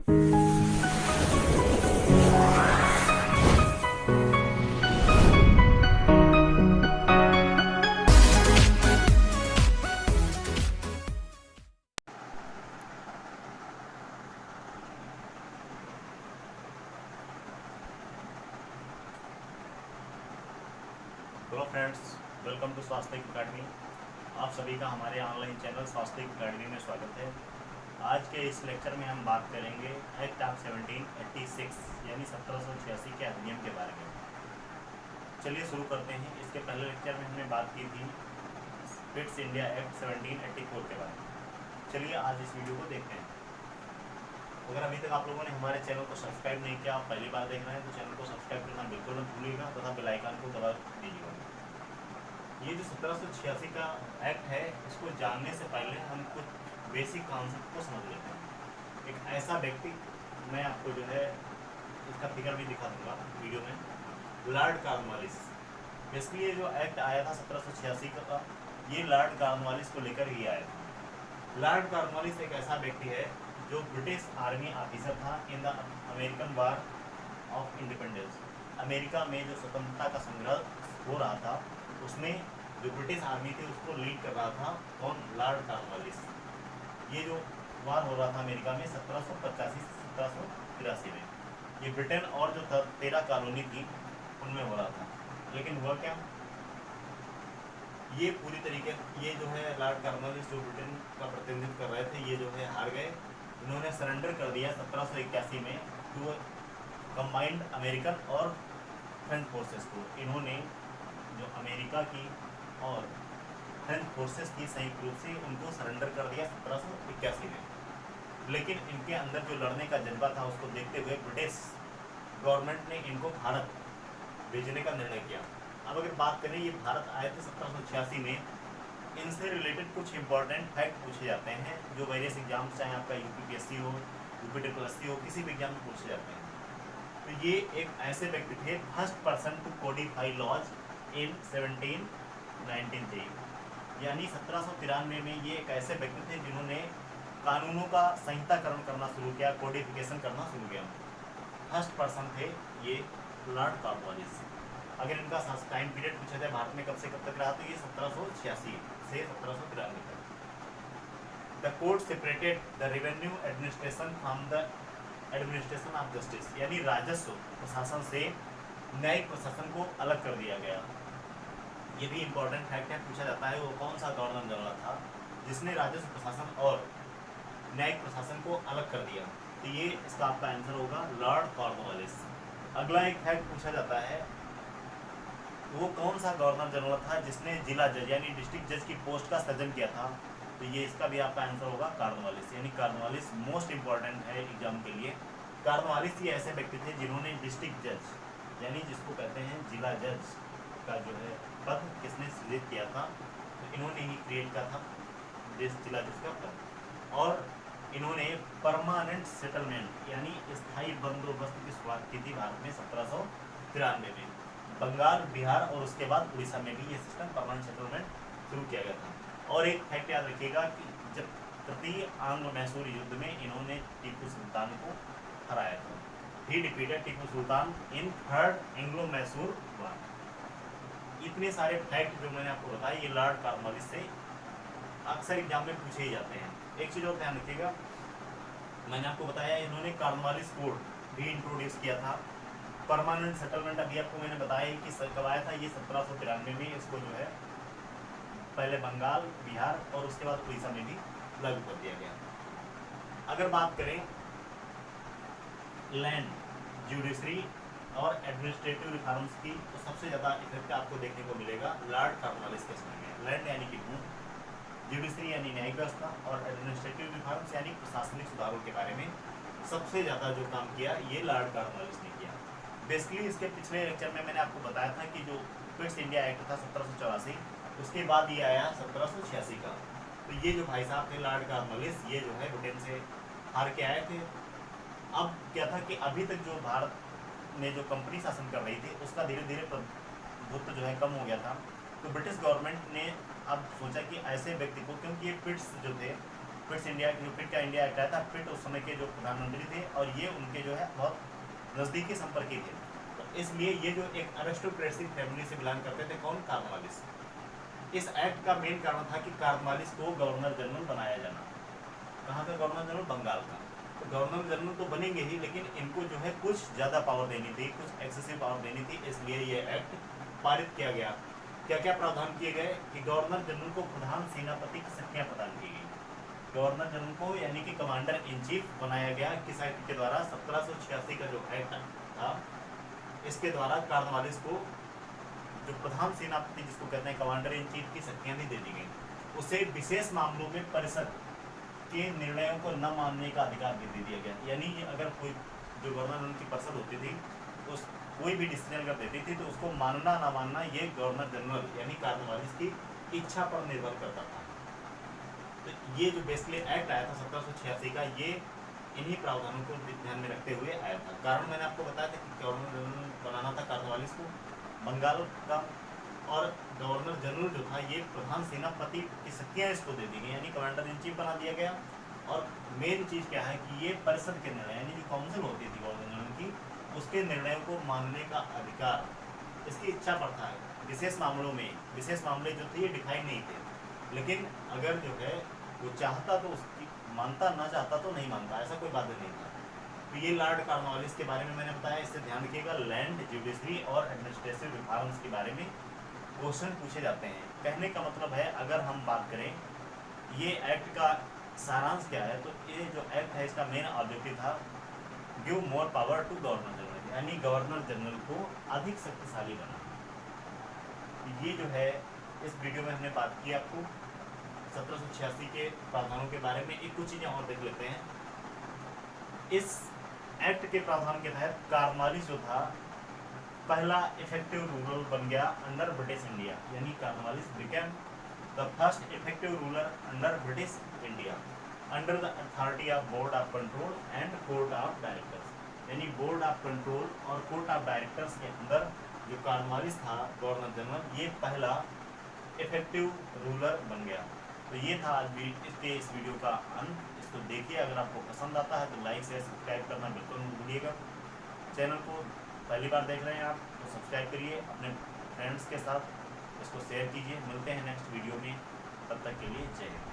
Hello friends, welcome to स्वास्थ्य academy. आप सभी का हमारे ऑनलाइन चैनल स्वास्थ्य अकेडमी में स्वागत है। आज के इस लेक्चर में हम बात करेंगे एक्ट ऑफ 1786 यानी 1786 के अधिनियम के बारे में। चलिए शुरू करते हैं। इसके पहले लेक्चर में हमने बात की थी फिट्स इंडिया एक्ट 1784 के बारे में। चलिए आज इस वीडियो को देखते हैं। अगर अभी तक आप लोगों ने हमारे चैनल को सब्सक्राइब नहीं किया, आप पहली बार देख रहे हैं तो चैनल को सब्सक्राइब करना बिल्कुल मत भूलिएगा तथा बेल आइकन को दबा दीजिएगा। ये जो 1786 का एक्ट है, इसको जानने से पहले हम कुछ बेसिक कॉन्सेप्ट को समझ लेते हैं। एक ऐसा व्यक्ति, मैं आपको जो है इसका फिगर भी दिखा दूंगा वीडियो में, लॉर्ड कॉर्नवालिस। बेसिकली ये जो एक्ट आया था 1786 का, ये लॉर्ड कॉर्नवालिस को लेकर ही आया था। लॉर्ड कॉर्नवालिस एक ऐसा व्यक्ति है जो ब्रिटिश आर्मी ऑफिसर था in the American war of independence. America में जो स्वतंत्रता का संघर्ष हो रहा था, उसमें जो ब्रिटिश आर्मी थी उसको लीड कर रहा था कौन? Lord Cornwallis. ये जो वार हो रहा था अमेरिका में 1785-1783 में, ये ब्रिटेन और जो 13 कॉलोनी थी उनमें हो रहा था। लेकिन हुआ क्या, ये पूरी तरीके ये जो है लॉर्ड कॉर्नवालिस जो ब्रिटेन का प्रतिनिधित्व कर रहे थे, ये जो है हार गए। इन्होंने सरेंडर कर दिया 1781 में टू कंबाइंड अमेरिकन और फ्रेंच फोर्सेस को। इन्होंने जो अमेरिका की और फ्रेंच फोर्सेस की संयुक्त रूप से उनको सरेंडर कर दिया 1781 में। लेकिन इनके अंदर जो लड़ने का जज्बा था, उसको देखते हुए ब्रिटिश गवर्नमेंट ने इनको भारत भेजने का निर्णय किया। अब अगर बात करें, ये भारत आए थे 1786 में, इनसे रिलेटेड कुछ इंपॉर्टेंट फैक्ट पूछे जाते हैं जो वेरियस एग्जाम्स, चाहे आपका यूपीपीएससी हो, यूपीटीपीएससी हो, किसी भी एग्जाम में पूछे जाते हैं। तो ये एक ऐसे व्यक्ति थे, first person to codify laws in 1793, यानी 1793 में ये एक ऐसे व्यक्ति थे जिन्होंने कानूनों का संहिताकरण करना शुरू किया, कोडिफिकेशन करना शुरू किया। फर्स्ट पर्सन थे ये लॉर्ड कॉर्नवालिस। अगर इनका टाइम पीरियड पूछा जाए भारत में कब से कब तक रहा, तो ये 1786 से 1793 तक। The court separated the revenue administration from the administration of justice, यानी राजस्व प्रशासन से न्यायिक प्रशासन को अलग कर दिया गया। ये भी इंपॉर्टेंट फैक्ट है, पूछा जाता है वो कौन सा गवर्नर जनरल था जिसने राजस्व प्रशासन और न्यायिक प्रशासन को अलग कर दिया। तो ये इसका आपका आंसर होगा लॉर्ड कॉर्नवालिस। अगला एक फैक्ट पूछा जाता है, वो कौन सा गवर्नर जनरल था जिसने जिला जज यानी डिस्ट्रिक्ट जज की पोस्ट का सृजन किया था। तो ये इसका भी आपका आंसर होगा कॉर्नवालिस, यानी कॉर्नवालिस मोस्ट इंपॉर्टेंट है एग्जाम के लिए। कॉर्नवालिस ये ऐसे व्यक्ति थे जिन्होंने डिस्ट्रिक्ट जज यानी जिसको कहते हैं जिला जज का जो है पद किसने सृजित किया था, तो इन्होंने ही क्रिएट किया था जिला जज का पद। और इन्होंने परमानेंट सेटलमेंट यानी स्थायी बंदोबस्त की शुरुआत की थी भारत में 1793 में। बंगाल, बिहार और उसके बाद उड़ीसा में भी ये सिस्टम परमानेंट सेटलमेंट शुरू किया गया था। और एक फैक्ट याद रखिएगा कि जब तृतीय आंग्ल मैसूर युद्ध में इन्होंने टीपू सुल्तान को हराया था। ही defeated Tipu Sultan in third Anglo Mysore war. इतने सारे फैक्ट जो मैंने आपको बताया, ये लॉर्ड कॉर्नवालिस से अक्सर एग्जाम में पूछे ही जाते हैं। एक चीज़ और ध्यान रखिएगा, मैंने आपको बताया इन्होंने कॉर्नवालिस कोड भी इंट्रोड्यूस किया था। परमानेंट सेटलमेंट अभी आपको मैंने बताया कि कब आया था, ये 1793 में इसको जो है पहले बंगाल, बिहार और उसके बाद उड़ीसा में भी लागू कर दिया गया। अगर बात करें लैंड, जुडिशरी और एडमिनिस्ट्रेटिव रिफॉर्म्स की, तो सबसे ज़्यादा इफेक्ट आपको देखने को मिलेगा लॉर्ड कॉर्नवालिस के समय में। लैंड यानी कि भूमि, जुडिशरी यानी न्यायिक व्यवस्था और एडमिनिस्ट्रेटिव रिफॉर्म्स यानी प्रशासनिक सुधारों के बारे में सबसे ज़्यादा जो काम किया ये लॉर्ड कॉर्नवालिस ने किया। बेसिकली इसके पिछले लेक्चर में मैंने आपको बताया था कि जो फिट्स इंडिया एक्ट था 1784, उसके बाद ये आया 1786 का। तो ये जो भाई साहब थे लॉर्ड कॉर्नवालिस, ये जो है ब्रिटेन से हार के आए थे। अब क्या था कि अभी तक जो भारत में जो कंपनी शासन कर रही थी उसका धीरे धीरे प्रभुत्व जो है कम हो गया था। तो ब्रिटिश गवर्नमेंट ने अब सोचा कि ऐसे व्यक्ति को, क्योंकि ये पिट्स जो थे पिट्स इंडिया जो पिट का इंडिया एक्ट आया था, पिट उस समय के जो प्रधानमंत्री थे और ये उनके जो है बहुत नज़दीकी संपर्की थे। तो इसलिए ये जो एक अरिस्टोक्रेसी फैमिली से बिलोंग करते थे, कौन, कॉर्नवालिस। इस एक्ट का मेन कारण था कि कॉर्नवालिस को गवर्नर जनरल बनाया जाना। कहाँ का गवर्नर जनरल? बंगाल का। तो गवर्नर जनरल तो बनेंगे ही, लेकिन इनको जो है कुछ ज़्यादा पावर देनी थी, कुछ एक्सेसिव पावर देनी थी, इसलिए ये एक्ट पारित किया गया। क्या क्या प्रावधान किए गए कि गवर्नर जनरल को प्रधान सेनापति की शक्तियाँ प्रदान की गई। गवर्नर जनरल को यानी कि कमांडर इन चीफ बनाया गया किस एक्ट के द्वारा? 1786 का जो एक्ट था, इसके द्वारा कॉर्नवालिस को जो प्रधान सेनापति जिसको कहते हैं कमांडर इन चीफ की शक्तियाँ भी दे दी गई। उसे विशेष मामलों में परिषद के निर्णयों को न मानने का अधिकार भी दे दिया गया। यानी अगर कोई जो गवर्नर जनरल की परिषद होती थी, उस कोई भी डिसीजन अगर देती थी तो उसको मानना ना मानना ये गवर्नर जनरल यानी कॉर्नवालिस की इच्छा पर निर्भर करता था। तो ये जो बेसिकली एक्ट आया था 1786 का, ये इन्हीं प्रावधानों को ध्यान में रखते हुए आया था। कारण मैंने आपको बताया था कि गवर्नर जनरल बनाना था कॉर्नवालिस को बंगाल का, और गवर्नर जनरल जो था ये प्रधान सेनापति की शक्तियाँ इसको दे दी गई, यानी कमांडर इन चीफ बना दिया गया। और मेन चीज़ क्या है कि ये परिषद के निर्णय यानी जो काउंसिल होती थी गवर्नर जनरल की, उसके निर्णयों को मानने का अधिकार इसकी इच्छा पर था। विशेष मामलों में, विशेष मामले जो थे ये डिफाइन नहीं थे, लेकिन अगर जो है वो चाहता तो उसकी मानता, ना चाहता तो नहीं मानता, ऐसा कोई बात नहीं था। तो ये लॉर्ड कॉर्नवालिस के बारे में मैंने बताया। इससे ध्यान रखिएगा, लैंड, जुडिशरी और एडमिनिस्ट्रेटिव रिफॉर्म्स के बारे में क्वेश्चन पूछे जाते हैं। कहने का मतलब है, अगर हम बात करें ये एक्ट का सारांश क्या है, तो ये जो एक्ट है इसका मेन ऑब्जेक्टिव था give more power to governor general, यानी गवर्नर जनरल को अधिक शक्तिशाली बना। ये जो है इस वीडियो में हमने बात की आपको 1786 के प्रावधानों के बारे में। एक कुछ चीज़ें और देख लेते हैं। इस एक्ट के प्रावधान के तहत कॉर्नवालिस जो था पहला इफेक्टिव रूलर बन गया अंडर ब्रिटिश इंडिया, यानी Cornwallis became the first effective ruler under British India under the authority of board of control and court of directors. यानी बोर्ड ऑफ कंट्रोल और कोर्ट ऑफ डायरेक्टर्स के अंदर जो Cornwallis था governor general, ये पहला effective ruler बन गया। तो ये था आज भी इस वीडियो का अंत। इसको देखिए, अगर आपको पसंद आता है तो लाइक शेयर सब्सक्राइब करना बिल्कुल मत भूलिएगा। चैनल को पहली बार देख रहे हैं आप तो सब्सक्राइब करिए, अपने फ्रेंड्स के साथ इसको शेयर कीजिए। मिलते हैं नेक्स्ट वीडियो में, तब तक के लिए जय हिंद।